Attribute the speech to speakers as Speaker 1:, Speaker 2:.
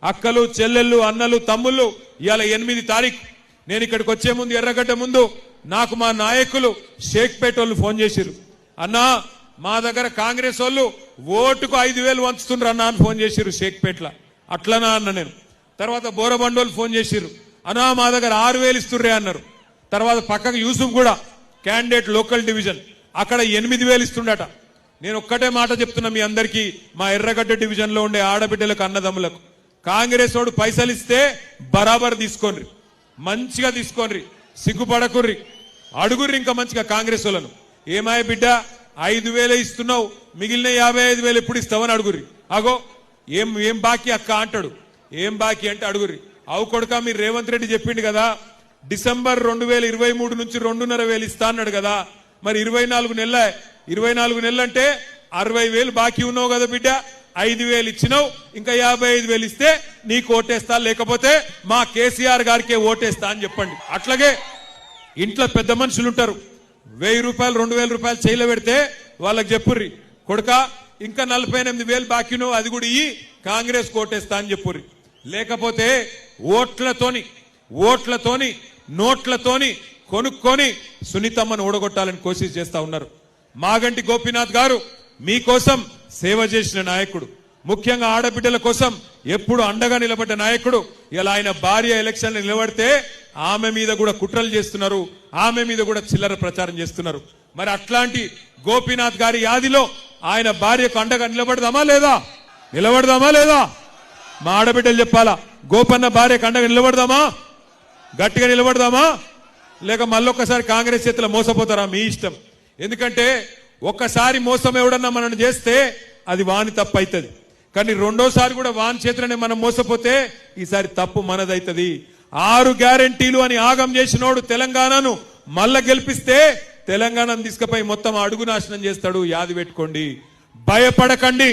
Speaker 1: అక్కలు చెల్లెళ్ళు అన్నలు తమ్ముళ్ళు ఇవాళ 8 తారీఖు నేను ఇక్కడికి వచ్చే ముందు ఎర్రగడ్డ ముందు నాకు మా నాయకులు షేక్పేట వాళ్ళు ఫోన్ చేసిరు. అన్నా మా దగ్గర కాంగ్రెస్ వాళ్ళు ఓటుకు 5,000 వంచుతుండ్రు అన్నా అని ఫోన్ చేసిరు షేక్పేటలో. అట్లనా అన్న నేను. తర్వాత బోరబండోళ్ళు ఫోన్ చేసిరు. అన్నా మా దగ్గర 6,000 ఇస్తుర్రే అన్నారు. తర్వాత పక్కకు యూసుఫ్ కూడా క్యాండిడేట్ లోకల్ డివిజన్ అక్కడ 8,000 ఇస్తుండట. నేను ఒక్కటే మాట చెప్తున్నా మీ అందరికీ, మా ఎర్రగడ్డ డివిజన్ లో ఉండే ఆడబిడ్డలకు అన్నదమ్ములకు, కాంగ్రెస్ వాడు పైసలు ఇస్తే బరాబర్ తీసుకోండి, మంచిగా తీసుకోండి, సిగ్గుపడకుర్రి, అడుగుర్రి ఇంకా మంచిగా కాంగ్రెస్ వాళ్ళను. ఏమాయ బిడ్డ 5,000 ఇస్తున్నావు, మిగిలిన 55,000 ఎప్పుడు ఇస్తావని అడుగుర్రి. అగో ఏం బాకీ అక్క అంటాడు. ఏం బాకీ అంటే అడుగుర్రి. అవు కొడుక మీరు రేవంత్ రెడ్డి చెప్పిండు కదా డిసెంబర్ 2023 నుంచి 2,500 ఇస్తా అన్నాడు కదా, మరి 24 నెలలు అంటే 60,000 బాకీ ఉన్నావు కదా బిడ్డ, 5,000 ఇచ్చినావు, ఇంకా 55,000 ఇస్తే నీకు ఓటేస్తా, లేకపోతే మా కేసీఆర్ గారికే ఓటేస్తా అని చెప్పండి. అట్లాగే ఇంట్లో పెద్ద మనుషులు ఉంటారు, 1,000 రూపాయలు 2,000 రూపాయలు చేయలో పెడితే వాళ్ళకి చెప్పుర్రి, కొడుక ఇంకా 48,000 బాకీ ఉన్నావు, అది కూడా ఇయ్యి, కాంగ్రెస్ ఓటేస్తా అని చెప్పుర్రి. లేకపోతే ఓట్లతోని నోట్లతోని కొనుక్కొని సునీతమ్మను ఓడగొట్టాలని కోషిష్ చేస్తా ఉన్నారు. మాగంటి గోపీనాథ్ గారు మీకోసం సేవ చేసిన నాయకుడు, ముఖ్యంగా ఆడబిడ్డల కోసం ఎప్పుడు అండగా నిలబడ్డ నాయకుడు. ఇలా ఆయన భార్య ఎలక్షన్ నిలబడితే ఆమె మీద కూడా కుట్రలు చేస్తున్నారు, ఆమె మీద కూడా చిల్లర ప్రచారం చేస్తున్నారు. మరి అట్లాంటి గోపీనాథ్ గారి యాదిలో ఆయన భార్యకు అండగా నిలబడదామా లేదా? మా ఆడబిడ్డలు చెప్పాలా, గోపన్న భార్యకు అండగా నిలబడదామా, గట్టిగా నిలబడదామా, లేక మళ్ళొక్కసారి కాంగ్రెస్ చేతిలో మోసపోతారా? మీ ఇష్టం. ఎందుకంటే ఒక్కసారి మోసం ఎవడన్నా మనం చేస్తే అది వాని తప్పు అవుతుంది, కానీ రెండోసారి కూడా వాని చేతిలోనే మనం మోసపోతే ఈసారి తప్పు మనదైతుంది. 6 గ్యారెంటీలు అని ఆగం చేసినోడు తెలంగాణను మళ్ళా గెలిపిస్తే తెలంగాణను తీసుకుపోయి మొత్తం అడుగు నాశనం చేస్తాడు. యాది పెట్టుకోండి, భయపడకండి.